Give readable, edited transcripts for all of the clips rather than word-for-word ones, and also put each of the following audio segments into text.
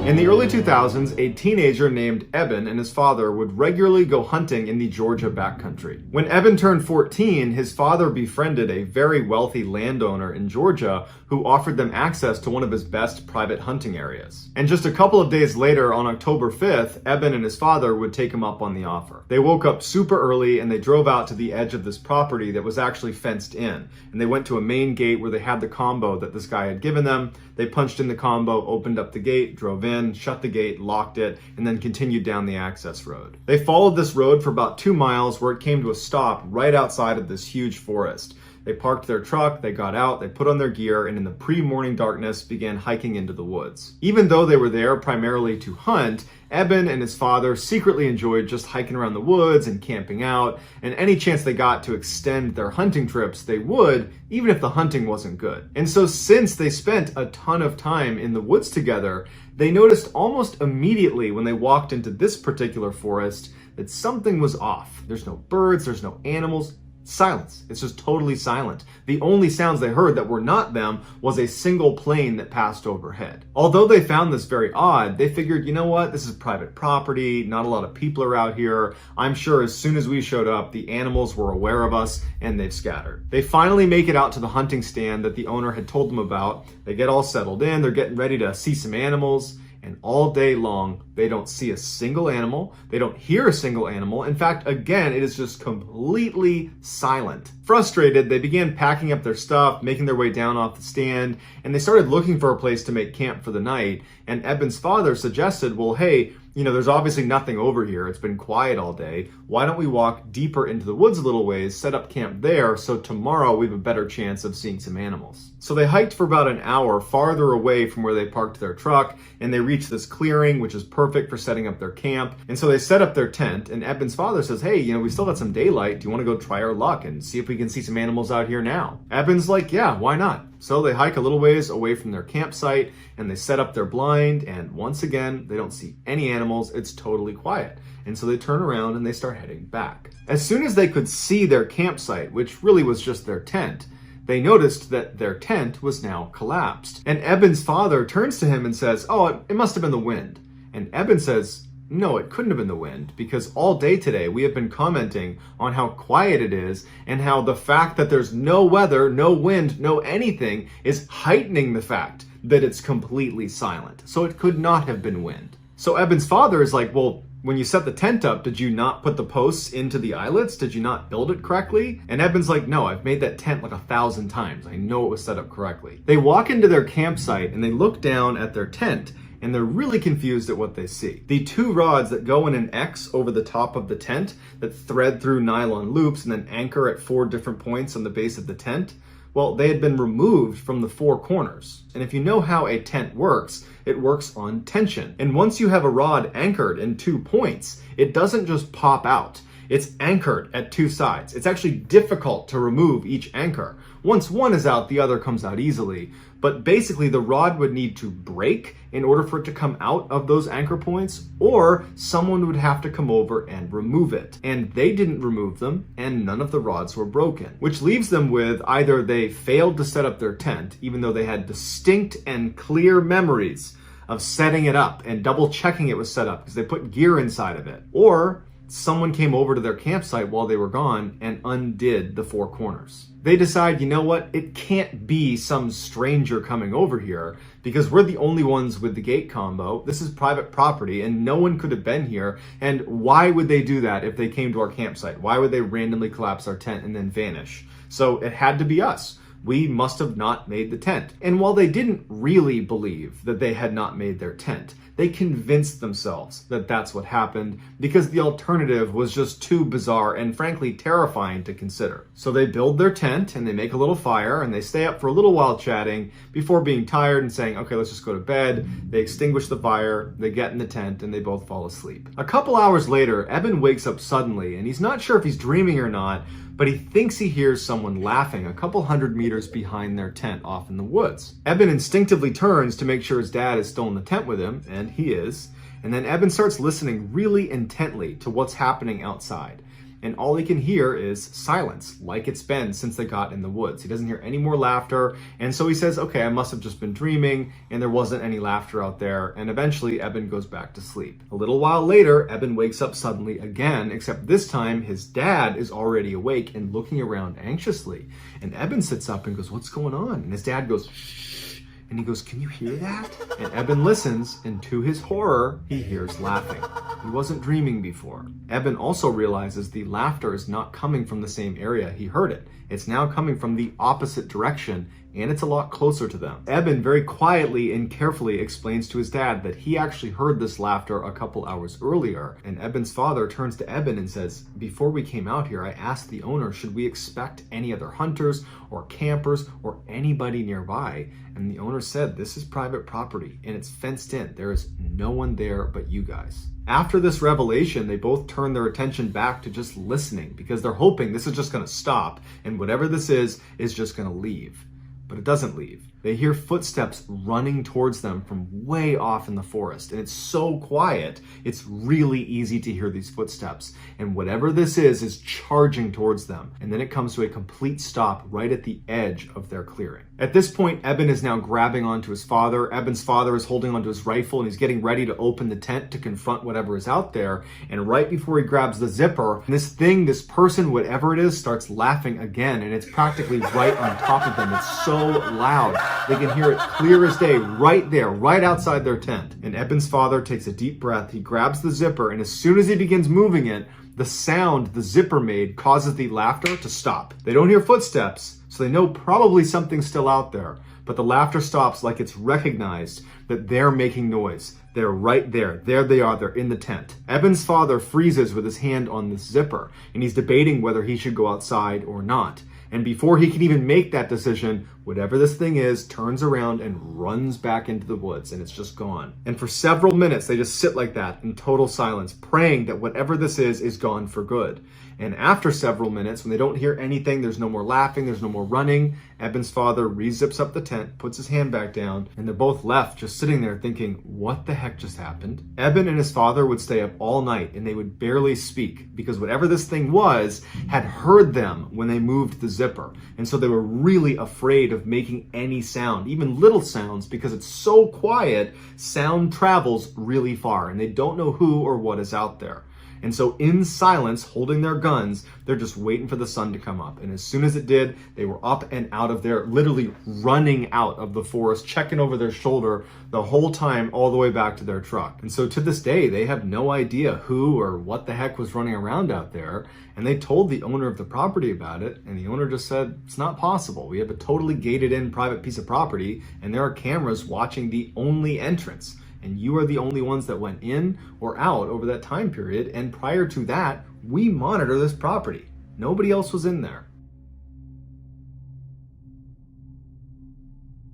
In the early 2000s, a teenager named Eben and his father would regularly go hunting in the Georgia backcountry. When Eben turned 14, his father befriended a very wealthy landowner in Georgia who offered them access to one of his best private hunting areas. And just a couple of days later, on October 5th, Eben and his father would take him up on the offer. They woke up super early and they drove out to the edge of this property that was actually fenced in. And they went to a main gate where they had the combo that this guy had given them. They punched in the combo, opened up the gate, drove in, shut the gate, locked it, and then continued down the access road. They followed this road for about 2 miles where it came to a stop right outside of this huge forest. They parked their truck, they got out, they put on their gear, and in the pre-morning darkness began hiking into the woods. Even though they were there primarily to hunt, Eben and his father secretly enjoyed just hiking around the woods and camping out, and any chance they got to extend their hunting trips, they would, even if the hunting wasn't good. And so since they spent a ton of time in the woods together, they noticed almost immediately when they walked into this particular forest that something was off. There's no birds, there's no animals. Silence. It's just totally silent. The only sounds they heard that were not them was a single plane that passed overhead. Although they found this very odd, they figured, you know what, this is private property, not a lot of people are out here. I'm sure as soon as we showed up, the animals were aware of us and they've scattered. They finally make it out to the hunting stand that the owner had told them about. They get all settled in, they're getting ready to see some animals. And all day long, they don't see a single animal. They don't hear a single animal. In fact, again, it is just completely silent. Frustrated, they began packing up their stuff, making their way down off the stand, and they started looking for a place to make camp for the night. And Eben's father suggested, well, hey, you know, there's obviously nothing over here. It's been quiet all day. Why don't we walk deeper into the woods a little ways, set up camp there, so tomorrow we have a better chance of seeing some animals. So they hiked for about an hour farther away from where they parked their truck, and they reached this clearing, which is perfect for setting up their camp. And so they set up their tent, and Eben's father says, hey, you know, we still got some daylight. Do you want to go try our luck and see if we can see some animals out here now? Eben's like, yeah, why not? So they hike a little ways away from their campsite and they set up their blind, and once again, they don't see any animals. It's totally quiet. And so they turn around and they start heading back. As soon as they could see their campsite, which really was just their tent, they noticed that their tent was now collapsed. And Eben's father turns to him and says, oh, it must have been the wind. And Eben says, no, it couldn't have been the wind, because all day today we have been commenting on how quiet it is and how the fact that there's no weather, no wind, no anything is heightening the fact that it's completely silent. So it could not have been wind. So Eben's father is like, well, when you set the tent up, did you not put the posts into the eyelets? Did you not build it correctly? And Eben's like, no, I've made that tent like 1,000 times. I know it was set up correctly. They walk into their campsite and they look down at their tent, and they're really confused at what they see. The 2 rods that go in an X over the top of the tent that thread through nylon loops and then anchor at 4 different points on the base of the tent, well, they had been removed from the 4 corners. And if you know how a tent works, it works on tension. And once you have a rod anchored in 2 points, it doesn't just pop out. It's anchored at 2 sides. It's actually difficult to remove each anchor. Once one is out, the other comes out easily. But basically, the rod would need to break in order for it to come out of those anchor points, or someone would have to come over and remove it. And they didn't remove them, and none of the rods were broken. Which leaves them with either they failed to set up their tent, even though they had distinct and clear memories of setting it up and double checking it was set up because they put gear inside of it, or someone came over to their campsite while they were gone and undid the 4 corners. They decide, you know what, it can't be some stranger coming over here because we're the only ones with the gate combo. This is private property and no one could have been here. And why would they do that if they came to our campsite? Why would they randomly collapse our tent and then vanish? So it had to be us. We must have not made the tent. And while they didn't really believe that they had not made their tent, they convinced themselves that that's what happened because the alternative was just too bizarre and frankly terrifying to consider. So they build their tent and they make a little fire and they stay up for a little while chatting before being tired and saying, okay, let's just go to bed. They extinguish the fire, they get in the tent, and they both fall asleep. A couple hours later, Eben wakes up suddenly and he's not sure if he's dreaming or not, but he thinks he hears someone laughing a couple hundred meters behind their tent off in the woods. Eben instinctively turns to make sure his dad is still in the tent with him, and he is. And then Eben starts listening really intently to what's happening outside. and all he can hear is silence, like it's been since they got in the woods. He doesn't hear any more laughter, and so he says, okay, I must have just been dreaming, and there wasn't any laughter out there, and eventually Eben goes back to sleep. A little while later, Eben wakes up suddenly again, except this time his dad is already awake and looking around anxiously. And Eben sits up and goes, what's going on? And his dad goes, shh. And he goes, can you hear that? And Eben listens, and to his horror, he hears laughing. He wasn't dreaming before. Eben also realizes the laughter is not coming from the same area he heard it. It's now coming from the opposite direction, and it's a lot closer to them. Eben very quietly and carefully explains to his dad that he actually heard this laughter a couple hours earlier, and Eben's father turns to Eben and says, before we came out here, I asked the owner, should we expect any other hunters or campers or anybody nearby? And the owner said, this is private property and it's fenced in. There is no one there but you guys. After this revelation, they both turn their attention back to just listening because they're hoping this is just gonna stop and whatever this is just gonna leave. But it doesn't leave. They hear footsteps running towards them from way off in the forest, and it's so quiet, it's really easy to hear these footsteps. And whatever this is charging towards them. And then it comes to a complete stop right at the edge of their clearing. At this point, Eben is now grabbing onto his father. Eben's father is holding onto his rifle, and he's getting ready to open the tent to confront whatever is out there. And right before he grabs the zipper, this person, whatever it is, starts laughing again, and it's practically right on top of them. It's so loud. They can hear it clear as day right there, right outside their tent. And Eben's father takes a deep breath. He grabs the zipper, and as soon as he begins moving it, the sound the zipper made causes the laughter to stop. They don't hear footsteps, so they know probably something's still out there. But the laughter stops like it's recognized that they're making noise. They're right there. There they are. They're in the tent. Eben's father freezes with his hand on this zipper, and he's debating whether he should go outside or not. And before he can even make that decision, whatever this thing is turns around and runs back into the woods, and it's just gone. And for several minutes, they just sit like that in total silence, praying that whatever this is gone for good. And after several minutes, when they don't hear anything, there's no more laughing, there's no more running, Eben's father re-zips up the tent, puts his hand back down, and they're both left just sitting there thinking, what the heck just happened? Eben and his father would stay up all night, and they would barely speak, because whatever this thing was had heard them when they moved the zipper. And so they were really afraid of making any sound, even little sounds, because it's so quiet, sound travels really far, and they don't know who or what is out there. And so in silence, holding their guns, they're just waiting for the sun to come up. And as soon as it did, they were up and out of there, literally running out of the forest, checking over their shoulder the whole time, all the way back to their truck. And so to this day, they have no idea who or what the heck was running around out there. And they told the owner of the property about it. And the owner just said, it's not possible. We have a totally gated in private piece of property, and there are cameras watching the only entrance. And you are the only ones that went in or out over that time period. And prior to that, we monitor this property. Nobody else was in there.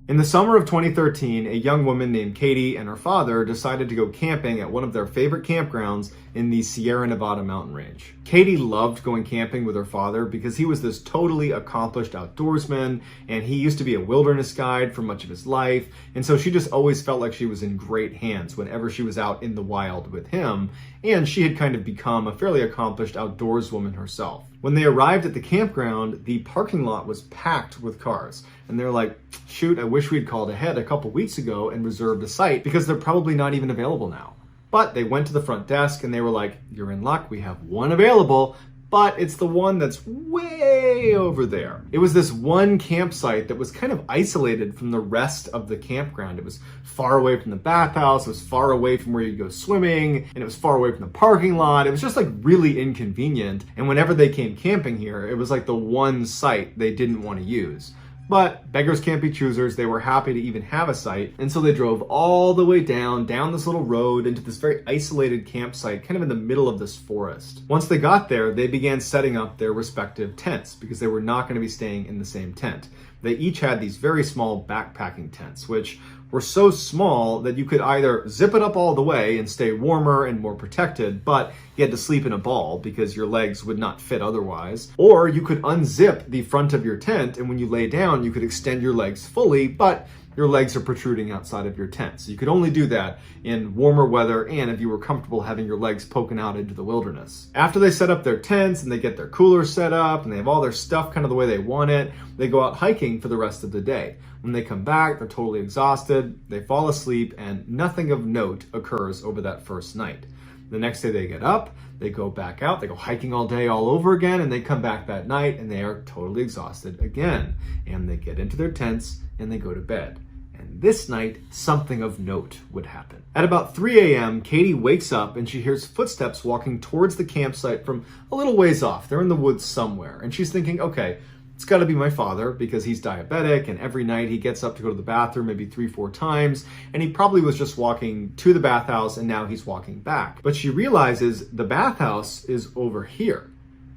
In the summer of 2013, a young woman named Katie and her father decided to go camping at one of their favorite campgrounds in the Sierra Nevada mountain range. Katie loved going camping with her father because he was this totally accomplished outdoorsman, and he used to be a wilderness guide for much of his life, and so she just always felt like she was in great hands whenever she was out in the wild with him, and she had kind of become a fairly accomplished outdoorswoman herself. When they arrived at the campground, the parking lot was packed with cars, and they're like, shoot, I wish we'd called ahead a couple weeks ago and reserved a site because they're probably not even available now. But they went to the front desk and they were like, you're in luck, we have one available, but it's the one that's way over there. It was this one campsite that was kind of isolated from the rest of the campground. It was far away from the bathhouse, it was far away from where you go swimming, and it was far away from the parking lot. It was just like really inconvenient. And whenever they came camping here, it was like the one site they didn't want to use. But beggars can't be choosers. They were happy to even have a site. And so they drove all the way down this little road into this very isolated campsite, kind of in the middle of this forest. Once they got there, they began setting up their respective tents because they were not going to be staying in the same tent. They each had these very small backpacking tents, which were so small that you could either zip it up all the way and stay warmer and more protected, but you had to sleep in a ball because your legs would not fit otherwise. Or you could unzip the front of your tent, and when you lay down, you could extend your legs fully, but your legs are protruding outside of your tent. So you could only do that in warmer weather and if you were comfortable having your legs poking out into the wilderness. After they set up their tents and they get their coolers set up and they have all their stuff kind of the way they want it, they go out hiking for the rest of the day. When they come back, they're totally exhausted, they fall asleep, and nothing of note occurs over that first night. The next day they get up, they go back out, they go hiking all day all over again, and they come back that night and they are totally exhausted again. And they get into their tents and they go to bed. And this night, something of note would happen. At about 3 a.m., Katie wakes up and she hears footsteps walking towards the campsite from a little ways off. They're in the woods somewhere. And she's thinking, okay, it's got to be my father because he's diabetic and every night he gets up to go to the bathroom maybe 3-4 times, and he probably was just walking to the bathhouse and now he's walking back. But she realizes the bathhouse is over here,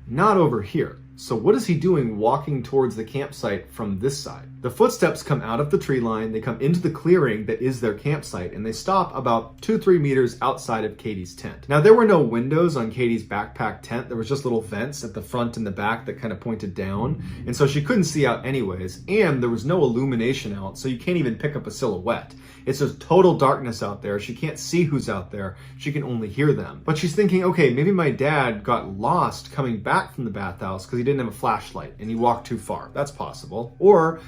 not over here. So what is he doing walking towards the campsite from this side? The footsteps come out of the tree line, they come into the clearing that is their campsite, and they stop about 2-3 meters outside of Katie's tent. Now there were no windows on Katie's backpack tent, there was just little vents at the front and the back that kind of pointed down, and so she couldn't see out anyways, and there was no illumination out, so you can't even pick up a silhouette. It's just total darkness out there. She can't see who's out there. She can only hear them. But she's thinking, okay, maybe my dad got lost coming back from the bathhouse because he didn't have a flashlight and he walked too far. That's possible. Or,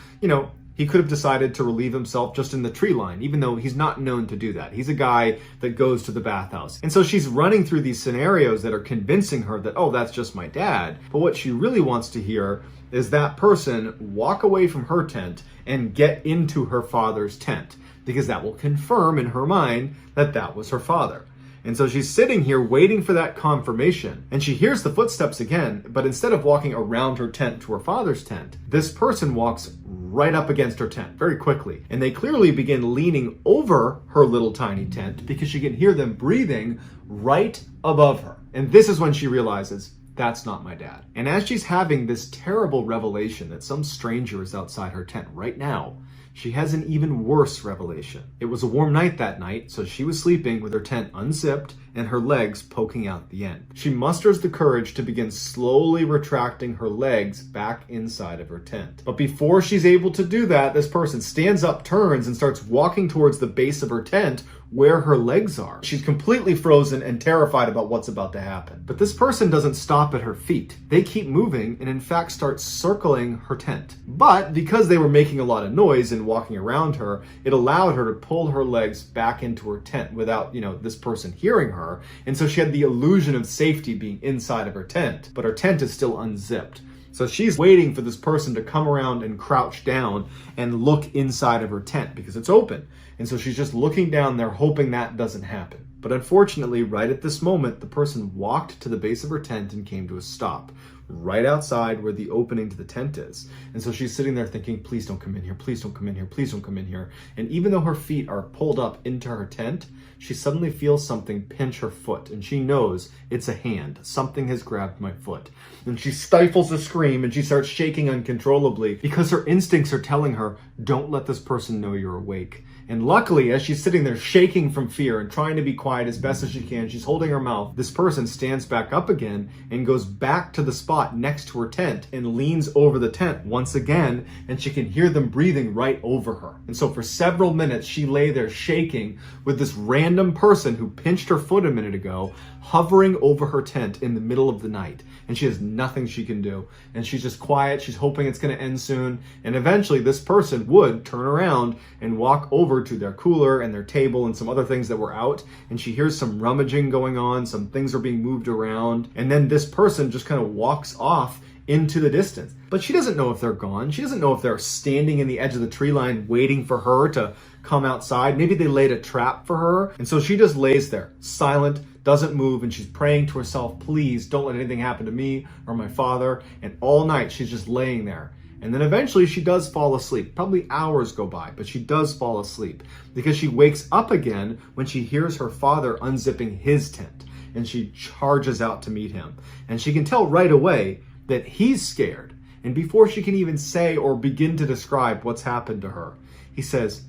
he could have decided to relieve himself just in the tree line, even though he's not known to do that. He's a guy that goes to the bathhouse. And so she's running through these scenarios that are convincing her that, oh, that's just my dad. But what she really wants to hear is that person walk away from her tent and get into her father's tent, because that will confirm in her mind that that was her father. And so she's sitting here waiting for that confirmation, and she hears the footsteps again, but instead of walking around her tent to her father's tent, this person walks right up against her tent very quickly. And they clearly begin leaning over her little tiny tent because she can hear them breathing right above her. And this is when she realizes, that's not my dad. And as she's having this terrible revelation that some stranger is outside her tent right now, she has an even worse revelation. It was a warm night that night, so she was sleeping with her tent unzipped and her legs poking out the end. She musters the courage to begin slowly retracting her legs back inside of her tent. But before she's able to do that, this person stands up, turns, and starts walking towards the base of her tent where her legs are. She's completely frozen and terrified about what's about to happen. But this person doesn't stop at her feet. They keep moving and in fact start circling her tent. But because they were making a lot of noise and walking around her, it allowed her to pull her legs back into her tent without, this person hearing her. And so she had the illusion of safety being inside of her tent, but her tent is still unzipped. So she's waiting for this person to come around and crouch down and look inside of her tent because it's open. And so she's just looking down there hoping that doesn't happen. But unfortunately, right at this moment, the person walked to the base of her tent and came to a stop right outside where the opening to the tent is. And so she's sitting there thinking, please don't come in here, please don't come in here, please don't come in here. And even though her feet are pulled up into her tent, she suddenly feels something pinch her foot, and she knows it's a hand. Something has grabbed my foot. And she stifles a scream and she starts shaking uncontrollably because her instincts are telling her, don't let this person know you're awake. And luckily, as she's sitting there shaking from fear and trying to be quiet as best as she can, she's holding her mouth. This person stands back up again and goes back to the spot next to her tent and leans over the tent once again, and she can hear them breathing right over her. And so for several minutes, she lay there shaking with this random person who pinched her foot a minute ago, hovering over her tent in the middle of the night. And she has nothing she can do. And she's just quiet. She's hoping it's going to end soon. And eventually this person would turn around and walk over to their cooler and their table and some other things that were out. And she hears some rummaging going on. Some things are being moved around. And then this person just kind of walks off into the distance. But she doesn't know if they're gone. She doesn't know if they're standing in the edge of the tree line waiting for her to come outside. Maybe they laid a trap for her. And so she just lays there, silent, doesn't move, and she's praying to herself, please don't let anything happen to me or my father. And all night she's just laying there. And then eventually she does fall asleep. Probably hours go by, but she does fall asleep because she wakes up again when she hears her father unzipping his tent, and she charges out to meet him. And she can tell right away that he's scared. And before she can even say or begin to describe what's happened to her, he says,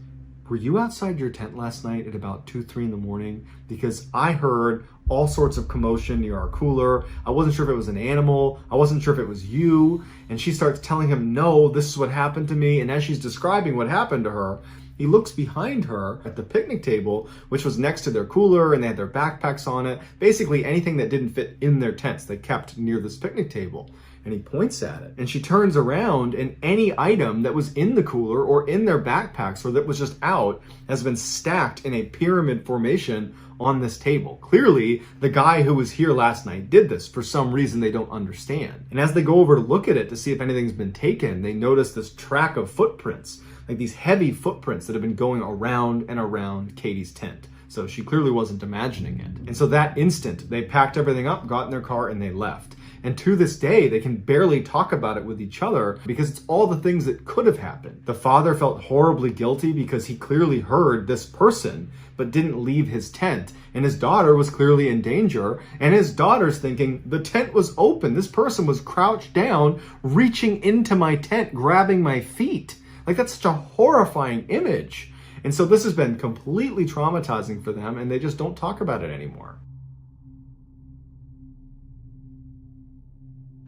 were you outside your tent last night at about 2-3 in the morning? Because I heard all sorts of commotion near our cooler. I wasn't sure if it was an animal. I wasn't sure if it was you. And she starts telling him, no, this is what happened to me. And as she's describing what happened to her, He looks behind her at the picnic table, which was next to their cooler, and they had their backpacks on it. Basically anything that didn't fit in their tents, they kept near this picnic table. And he points at it. And she turns around, and any item that was in the cooler or in their backpacks or that was just out has been stacked in a pyramid formation on this table. Clearly, the guy who was here last night did this for some reason they don't understand. And as they go over to look at it to see if anything's been taken, they notice this track of footprints, like these heavy footprints that have been going around and around Katie's tent. So she clearly wasn't imagining it. And so that instant, they packed everything up, got in their car, and they left. And to this day, they can barely talk about it with each other because it's all the things that could have happened. The father felt horribly guilty because he clearly heard this person, but didn't leave his tent. And his daughter was clearly in danger. And his daughter's thinking, the tent was open. This person was crouched down, reaching into my tent, grabbing my feet. Like, that's such a horrifying image. And so this has been completely traumatizing for them, and they just don't talk about it anymore.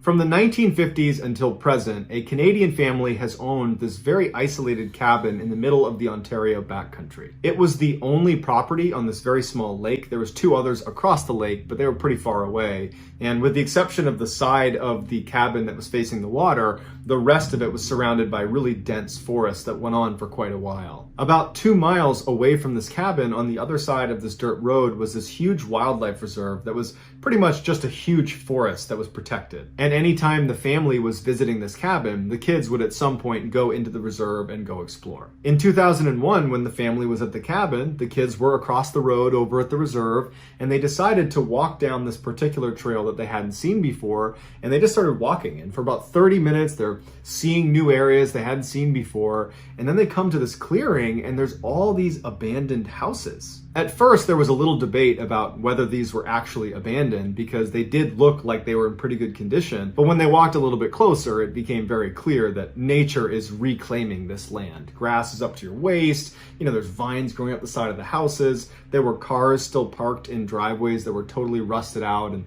From the 1950s until present, a Canadian family has owned this very isolated cabin in the middle of the Ontario backcountry. It was the only property on this very small lake. There was 2 others across the lake, but they were pretty far away. And with the exception of the side of the cabin that was facing the water, the rest of it was surrounded by really dense forest that went on for quite a while. About 2 miles away from this cabin, on the other side of this dirt road, was this huge wildlife reserve that was pretty much just a huge forest that was protected. And anytime the family was visiting this cabin, the kids would at some point go into the reserve and go explore. In 2001, when the family was at the cabin, the kids were across the road over at the reserve, and they decided to walk down this particular trail that they hadn't seen before, and they just started walking. And for about 30 minutes, they're seeing new areas they hadn't seen before, and then they come to this clearing, and there's all these abandoned houses. At first, there was a little debate about whether these were actually abandoned because they did look like they were in pretty good condition. But when they walked a little bit closer, it became very clear that nature is reclaiming this land. Grass is up to your waist. There's vines growing up the side of the houses. There were cars still parked in driveways that were totally rusted out, and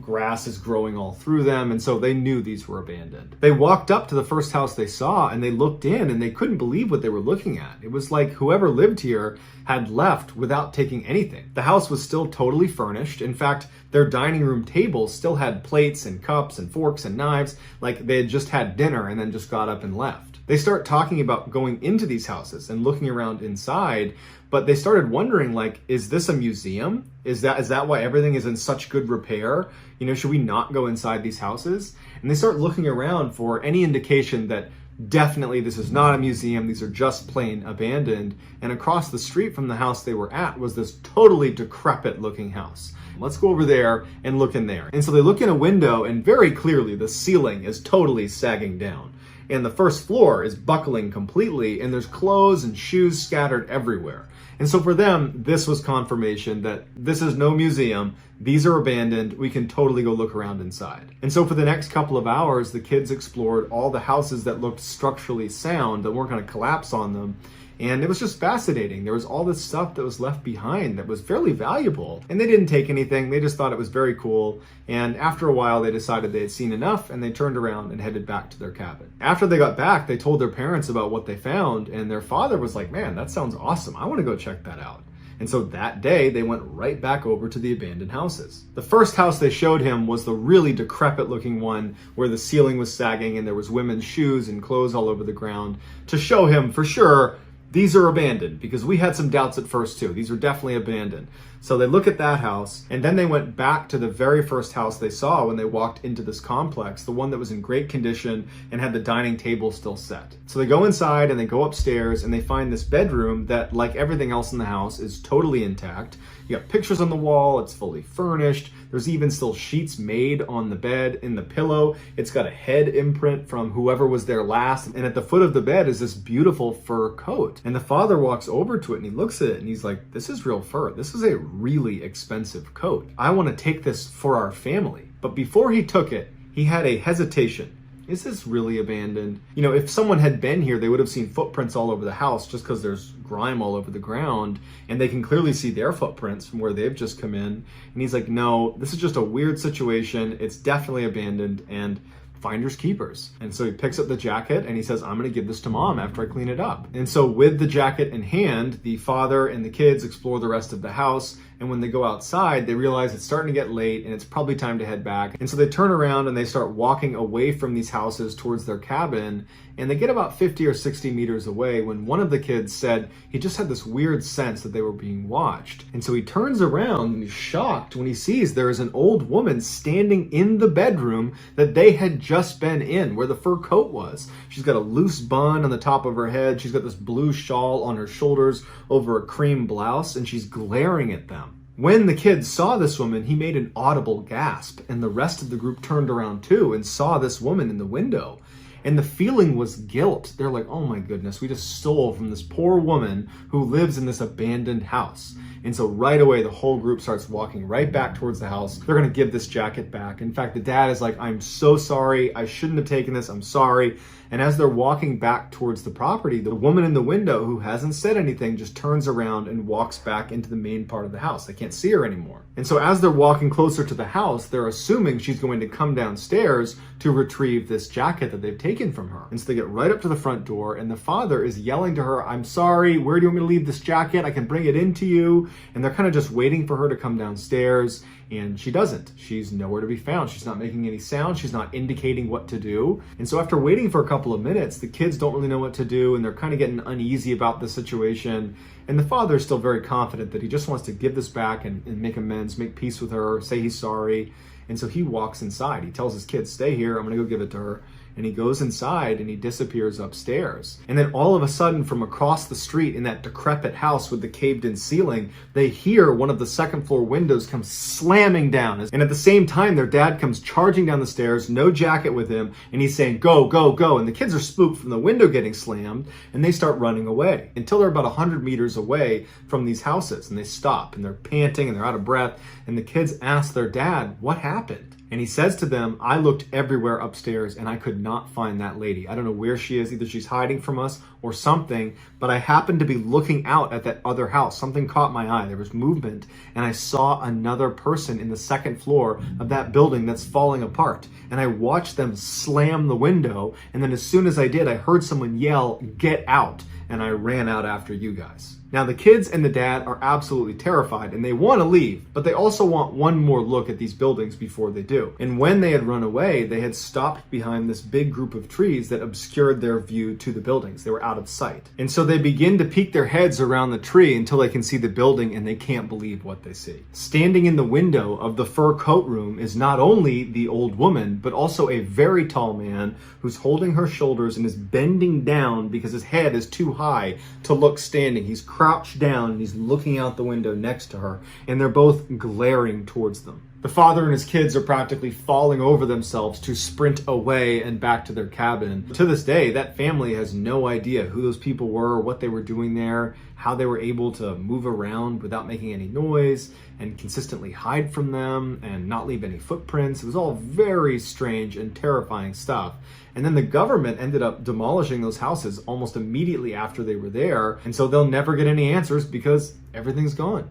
grass is growing all through them. And so they knew these were abandoned. They walked up to the first house they saw, and they looked in, and they couldn't believe what they were looking at. It was like whoever lived here had left without taking anything. The house was still totally furnished. In fact, their dining room table still had plates and cups and forks and knives, like they had just had dinner and then just got up and left. They start talking about going into these houses and looking around inside, but they started wondering, like, is this a museum? Is that why everything is in such good repair? Should we not go inside these houses? And they start looking around for any indication that definitely this is not a museum, these are just plain abandoned. And across the street from the house they were at was this totally decrepit looking house. Let's go over there and look in there. And so they look in a window, and very clearly the ceiling is totally sagging down. And the first floor is buckling completely, and there's clothes and shoes scattered everywhere. And so for them, this was confirmation that this is no museum. These are abandoned. We can totally go look around inside. And so for the next couple of hours, the kids explored all the houses that looked structurally sound, that weren't going to collapse on them. And it was just fascinating. There was all this stuff that was left behind that was fairly valuable. And they didn't take anything. They just thought it was very cool. And after a while, they decided they had seen enough, and they turned around and headed back to their cabin. After they got back, they told their parents about what they found. And their father was like, man, that sounds awesome. I want to go check that out. And so that day, they went right back over to the abandoned houses. The first house they showed him was the really decrepit looking one where the ceiling was sagging and there was women's shoes and clothes all over the ground, to show him for sure these are abandoned, because we had some doubts at first too. These are definitely abandoned. So they look at that house, and then they went back to the very first house they saw when they walked into this complex, the one that was in great condition and had the dining table still set. So they go inside and they go upstairs, and they find this bedroom that, like everything else in the house, is totally intact. You got pictures on the wall, it's fully furnished. There's even still sheets made on the bed, in the pillow. It's got a head imprint from whoever was there last. And at the foot of the bed is this beautiful fur coat. And the father walks over to it and he looks at it and he's like, this is real fur. This is a really expensive coat. I want to take this for our family. But before he took it, he had a hesitation. Is this really abandoned? If someone had been here, they would have seen footprints all over the house just because there's grime all over the ground, and they can clearly see their footprints from where they've just come in. And he's like, no, this is just a weird situation. It's definitely abandoned, and finders keepers. And so he picks up the jacket and he says, I'm going to give this to mom after I clean it up. And so with the jacket in hand, the father and the kids explore the rest of the house. And when they go outside, they realize it's starting to get late and it's probably time to head back. And so they turn around and they start walking away from these houses towards their cabin. And they get about 50 or 60 meters away when one of the kids said he just had this weird sense that they were being watched. And so he turns around and he's shocked when he sees there is an old woman standing in the bedroom that they had just been in, where the fur coat was. She's got a loose bun on the top of her head. She's got this blue shawl on her shoulders over a cream blouse, and she's glaring at them. When the kid saw this woman, he made an audible gasp, and the rest of the group turned around too and saw this woman in the window. And the feeling was guilt. They're like, oh my goodness, we just stole from this poor woman who lives in this abandoned house. And so right away, the whole group starts walking right back towards the house. They're going to give this jacket back. In fact, the dad is like, I'm so sorry. I shouldn't have taken this. I'm sorry. And as they're walking back towards the property, the woman in the window who hasn't said anything just turns around and walks back into the main part of the house. They can't see her anymore. And so as they're walking closer to the house, they're assuming she's going to come downstairs to retrieve this jacket that they've taken from her. And so they get right up to the front door and the father is yelling to her, I'm sorry, where do you want me to leave this jacket? I can bring it into you. And they're kind of just waiting for her to come downstairs. And she doesn't. She's nowhere to be found. She's not making any sound. She's not indicating what to do. And so after waiting for a couple of minutes, the kids don't really know what to do and they're kind of getting uneasy about the situation. And the father is still very confident that he just wants to give this back and make amends, make peace with her, say he's sorry. And so he walks inside. He tells his kids, stay here. I'm going to go give it to her. And he goes inside and he disappears upstairs. And then all of a sudden from across the street in that decrepit house with the caved in ceiling, they hear one of the second floor windows come slamming down. And at the same time, their dad comes charging down the stairs, no jacket with him. And he's saying, go, go, go. And the kids are spooked from the window getting slammed and they start running away until they're about 100 meters away from these houses. And they stop and they're panting and they're out of breath. And the kids ask their dad, what happened? And he says to them, I looked everywhere upstairs and I could not find that lady. I don't know where she is. Either she's hiding from us or something, but I happened to be looking out at that other house. Something caught my eye. There was movement and I saw another person in the second floor of that building that's falling apart. And I watched them slam the window. And then as soon as I did, I heard someone yell, get out. And I ran out after you guys. Now the kids and the dad are absolutely terrified and they want to leave, but they also want one more look at these buildings before they do. And when they had run away, they had stopped behind this big group of trees that obscured their view to the buildings. They were out of sight. And so they begin to peek their heads around the tree until they can see the building and they can't believe what they see. Standing in the window of the fur coat room is not only the old woman, but also a very tall man who's holding her shoulders and is bending down because his head is too high to look standing. He's crouched down and he's looking out the window next to her, and they're both glaring towards them. The father and his kids are practically falling over themselves to sprint away and back to their cabin. To this day, that family has no idea who those people were, what they were doing there, how they were able to move around without making any noise and consistently hide from them and not leave any footprints. It was all very strange and terrifying stuff. And then the government ended up demolishing those houses almost immediately after they were there. And so they'll never get any answers because everything's gone.